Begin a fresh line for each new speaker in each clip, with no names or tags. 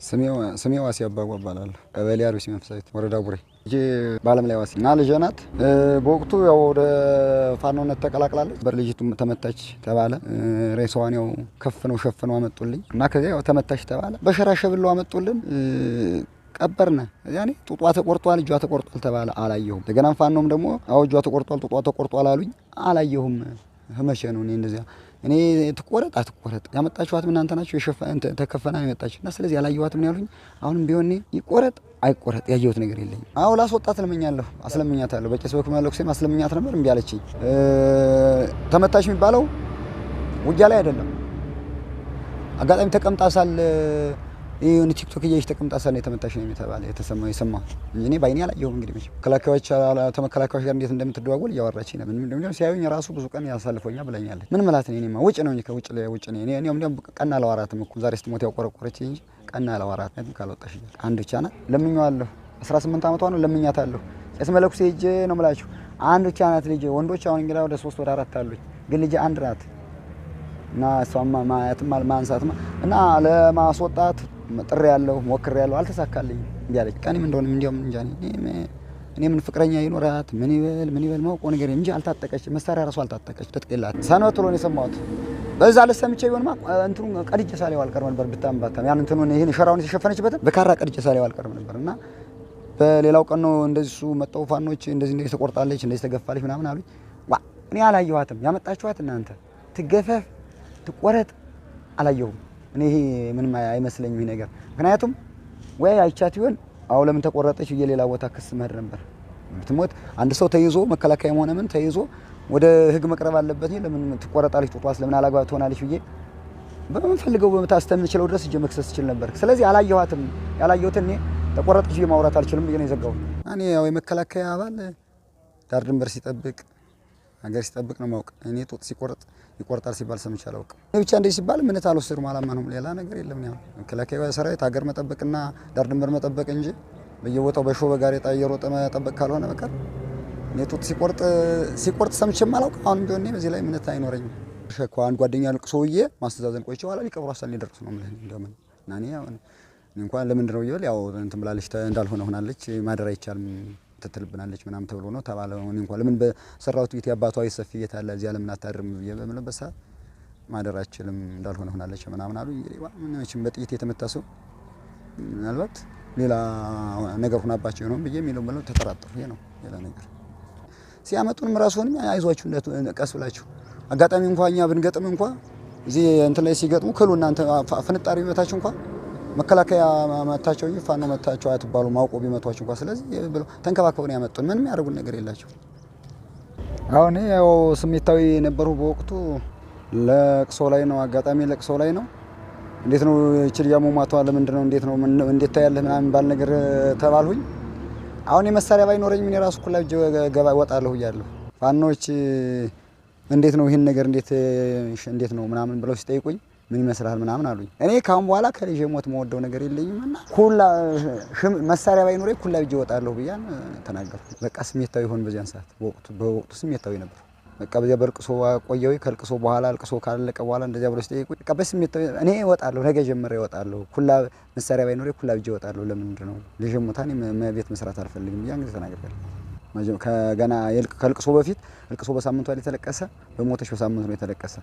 ስሜ ዋሲ አባቡ እባላለሁ። ቀበሌ አርሲ መንፈሳዊት ወረዳ ቡሬ እጂ ባለም ላይ ዋሲ እና ልጄ ናት። በወቅቱ ያው ወደ ፋኖነት ተቀላቅላለች። በልጅቱ ተመታች ተባለ። ሬሳዋን ያው ከፍነው ሸፍነው አመጡልኝ እና ከዚያ ያው ተመታች ተባለ። በሸራሸብለው አመጡልን። ቀበርነ ያኔ ጡጧ ተቆርጧል፣ እጇ ተቆርጧል ተባለ። አላየሁም። እንደገና ፋኖም ደግሞ አው እጇ ተቆርጧል፣ ጡጧ ተቆርጧል አሉኝ። አላየሁም። ህመሸ ነው እንደዚያ እኔ ትቆረጥ አትቆረጥ ያመጣችኋት ምን አንተ ናችሁ የሸፈን ተከፈና ያመጣችሁ እና ስለዚህ ያላየኋት ምን ያሉኝ። አሁንም ቢሆን ይቆረጥ አይቆረጥ ያየሁት ነገር የለኝም። አው ላስወጣት ለምኛለሁ፣ አስለምኛታለሁ። በቄስ በኩል መለክሴም አስለምኛት ነበር፣ እምቢ አለችኝ። ተመታሽ የሚባለው ውጊያ ላይ አይደለም። አጋጣሚ ተቀምጣሳል ይሁን ቲክቶክ እያይሽ ተቀምጣሳል ነው የተመታሽ ነው የተባለ የተሰማው የሰማው እንጂ እኔ ባይኔ አላየሁም። እንግዲህ ተመከላካዮች ጋር እንዴት እንደምትደዋወል እያወራች ነበር። ምን እንደሚለው ሲያዩኝ ራሱ ብዙ ቀን ያሳልፈውኛ ብለኛለች። ምን ማለት ነው? እኔማ ውጭ ነው እንጂ ከውጭ ለውጭ ነው። እኔም ቀና አላወራትም እኮ ዛሬ ስትሞት ያቆረቆረች እንጂ ቀና አላወራትም። ካልወጣሽ አንድ ብቻ ናት። ለምኜዋለሁ። 18 ዓመቷ ነው። ለምኛታለሁ። ቄስ መለኩሴ ሂጄ ነው የምላችሁ። አንድ ብቻ ናት ልጄ። ወንዶች አሁን እንግዲህ ወደ 3 ወደ 4 አሉኝ፣ ግን ልጄ አንድ ናት እና እሷማ ማየትም ማንሳትም እና ለማስወጣት ጥሪ ያለው ሞክር ያለው አልተሳካልኝም። እንዲያለች ቀንም እንደሆነም እንዲያውም እንጃ እኔ ምን ፍቅረኛ ይኖራት ምን ይበል ማውቀው ነገር እንጂ አልታጠቀች፣ መሳሪያ ራሱ አልታጠቀች። ተጥቅላት ሰነቱ ነው የሰማሁት። በዛ ለሰምቼ ይሆንማ እንትኑ ቀድጄ ሳሌው አልቀርም ነበር። ብታምባታ ያን እንትኑን ይሄን ሸራውን የተሸፈነችበት በካራ ቀድጄ ሳሌው አልቀርም ነበርና በሌላው ቀን ነው እንደዚህ እሱ መጣው ፋኖች እንደዚህ ተቆርጣለች፣ እንደዚህ ተገፋለች ምናምን አሉኝ። ዋ እኔ አላየኋትም። ያመጣችኋት እናንተ ትገፈፍ ትቆረጥ አላየሁም። እኔ ምንም አይመስለኝም ይሄ ነገር። ምክንያቱም ወይ አይቻት ይሆን አው ለምን ተቆረጠች የሌላ ቦታ ክስ መሄድ ነበር። ብትሞት አንድ ሰው ተይዞ መከላከያ ሆነ ምን ተይዞ ወደ ህግ መቅረብ አለበት። ለምን ትቆረጣለች ጡጧስ ለምን አላግባብ ትሆናለች ብዬ በመፈልገው በመታስተምችለው ድረስ እጄ መክሰስ ይችል ነበር። ስለዚህ አላየኋትም። ያላየሁት እኔ ተቆረጠች ብዬ ማውራት አልችልም ብዬ ነው የዘጋው። እኔ ያው የመከላከያ አባል ዳር ድንበር ሲጠብቅ ሀገር ሲጠብቅ ነው ማውቅ። እኔ ጡጥ ሲቆርጥ ይቆርጣል ሲባል ሰምቼ አላውቅም። እኔ ብቻ እንደዚህ ሲባል ምንት አልወሰድም አላማንም። ሌላ ነገር የለም። ያው መከላከያ ሰራዊት ሀገር መጠበቅና ዳር ድንበር መጠበቅ እንጂ በየቦታው በሾህ በጋሬጣ እየሮጠ መጠበቅ ካልሆነ በቀር እኔ ጡጥ ሲቆርጥ ሰምቼም አላውቅም። አሁን ቢሆን በዚህ ላይ ምንት አይኖረኝም። ሸኳ አንድ ጓደኛ ልቅሶዬ ማስተዛዘን ቆይቼ በኋላ ሊቀብሩ አሳል ሊደርስ ነው ማለት እንደምን እና እኔ እንኳን ለምንድን ነው ይበል ያው እንትን ብላለች እንዳልሆነ ሆናለች ማደር አይቻልም ተተልብናለች ምናምን ተብሎ ነው ተባለው። እኔ እንኳን ለምን በሰራውት ቤት ያባቷ ይሰፍ ይታለ እዚያ ለምን አታድርም በመለበሳ ማደራችልም እንዳልሆነ ሆናለች ምናምን አሉ። እንግዲህ ምንም በጥይት የተመታሰው ምናልባት ሌላ ነገር ሆናባቸው ነው ብዬ የሚለው ብለው ተጠራጠሩ። ይሄ ነው ሌላ ነገር ሲያመጡንም ራሱንም አይዟችሁ ቀስ ብላችሁ አጋጣሚ እንኳን እኛ ብንገጥም እንኳን እዚህ እንትን ላይ ሲገጥሙ ክሉ እናንተ ፍንጣሪ መታችሁ እንኳን መከላከያ መታቸው እንጂ ፋኖ መታቸው አትባሉ ማውቆ ቢመቷቸው እንኳን ስለዚህ ብለው ተንከባከቡ ነው ያመጡን። ምንም ያደርጉን ነገር የላቸው። አሁን ያው ስሜታዊ ነበሩ በወቅቱ። ለቅሶ ላይ ነው አጋጣሚ ለቅሶ ላይ ነው። እንዴት ነው እቺ ልጅ ያሟሟቷ ለምንድን ነው እንዴት ነው እንዴት ታያለህ ምናምን ባል ነገር ተባልሁኝ። አሁን የመሳሪያ ባይኖረኝ ምን የራሱ ኩላ ገባ ወጣለሁ እያለሁ ፋኖች እንዴት ነው ይሄን ነገር እንዴት ነው ምናምን ብለው ሲጠይቁኝ ምን ይመስላል ምናምን አሉኝ። እኔ ካሁን በኋላ ከልጅ ሞት መወደው ነገር የለኝምና ኩላ መሳሪያ ባይኖር ኩላ ልጅ ወጣለሁ ብያን ተናገርኩ። በቃ ስሜታዊ ሆን በዚያን ሰዓት በወቅቱ ስሜታዊ ነበር። በቃ በዚያ በልቅሶ ቆየው። ከልቅሶ በኋላ አልቅሶ ካለቀ በኋላ እንደዚያ ብለው ሲጠይቁኝ በቃ በስሜታዊ እኔ ወጣለሁ ነገ ጀምሬ ወጣለሁ ኩላ መሳሪያ ባይኖር ኩላ ልጅ ወጣለሁ። ለምንድን ነው ልጅ ሞታን ቤት መስራት አልፈልግም ብያን እንግዲህ ተናገርኩ። ከገና ከልቅሶ በፊት ልቅሶ በሳምንቱ ላይ ተለቀሰ፣ በሞተሽ በሳምንቱ ነው የተለቀሰ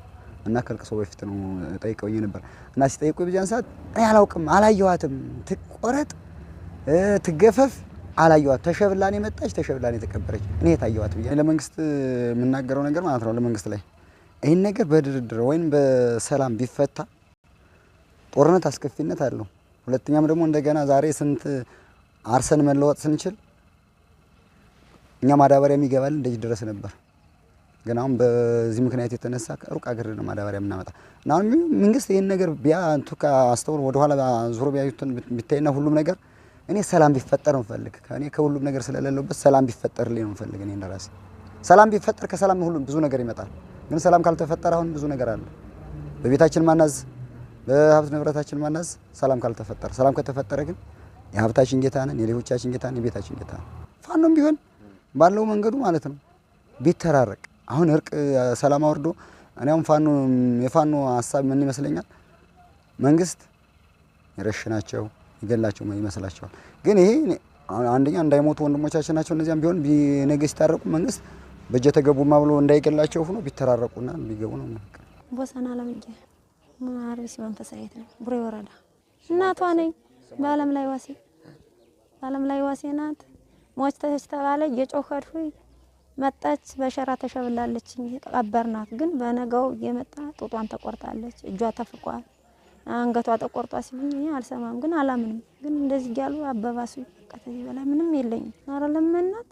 እና ከልቅሶ በፊት ነው ጠይቀውኝ ነበር እና ሲጠይቁኝ በዚያን ሰዓት እኔ አላውቅም አላየኋትም። ትቆረጥ ትገፈፍ አላየኋት። ተሸብላኔ መጣች ተሸብላኔ ተቀበረች። እኔ የታየኋት ብዬ ለመንግስት የምናገረው ነገር ማለት ነው። ለመንግስት ላይ ይሄን ነገር በድርድር ወይም በሰላም ቢፈታ ጦርነት አስከፊነት አለው። ሁለተኛም ደግሞ እንደገና ዛሬ ስንት አርሰን መለወጥ ስንችል እኛ ማዳበሪያ የሚገባል እንደዚህ ድረስ ነበር። ግን አሁን በዚህ ምክንያት የተነሳ ሩቅ አገር ነው ማዳበሪያ የምናመጣ እና አሁን መንግስት ይሄን ነገር ቢያንቱ ካስተውል ወደ ኋላ ዙሮ ቢያዩትን ቢታይና ሁሉም ነገር እኔ ሰላም ቢፈጠር ነው ፈልግ ከኔ ከሁሉም ነገር ስለሌለበት ሰላም ቢፈጠርልኝ ነው ፈልግ። እኔ እንደራሴ ሰላም ቢፈጠር ከሰላም ሁሉም ብዙ ነገር ይመጣል። ግን ሰላም ካልተፈጠረ አሁን ብዙ ነገር አለ። በቤታችን ማናዝ በሀብት ንብረታችን ማናዝ ሰላም ካልተፈጠረ። ሰላም ከተፈጠረ ግን የሀብታችን ጌታ ነን፣ የሌሎቻችን ጌታ ነን፣ የቤታችን ጌታ ነን። ፋኖም ቢሆን ባለው መንገዱ ማለት ነው ቢተራረቅ አሁን እርቅ ሰላም አወርዶ እኔ አሁን የፋኖ ሐሳብ ምን ይመስለኛል መንግስት ይረሽናቸው ይገላቸው ይመስላቸዋል። ግን ይሄ አንደኛ እንዳይሞቱ ወንድሞቻችን ናቸው። እነዚያም ቢሆን ቢነገስ ታረቁ መንግስት በጀተ ገቡማ ብሎ እንዳይገላቸው ሆኖ ቢተራረቁና ቢገቡ ነው።
ቦሰና ለምጄ ማርስ መንፈሳዊት ነው ቡሬ ወረዳ እናቷ ነኝ። በአለም ላይ ዋሴ ናት። ሞች ተባለ እየጮኸድኩኝ መጣች። በሸራ ተሸብላለችኝ ቀበርናት። ግን በነጋው እየመጣ ጡጧን ተቆርጣለች፣ እጇ ተፍቋል፣ አንገቷ ተቆርጧ ሲሉኝ አልሰማም፣ ግን አላምንም። ግን እንደዚህ ያሉ አበባሱ ከዚህ በላይ ምንም የለኝም። አረ ለመናት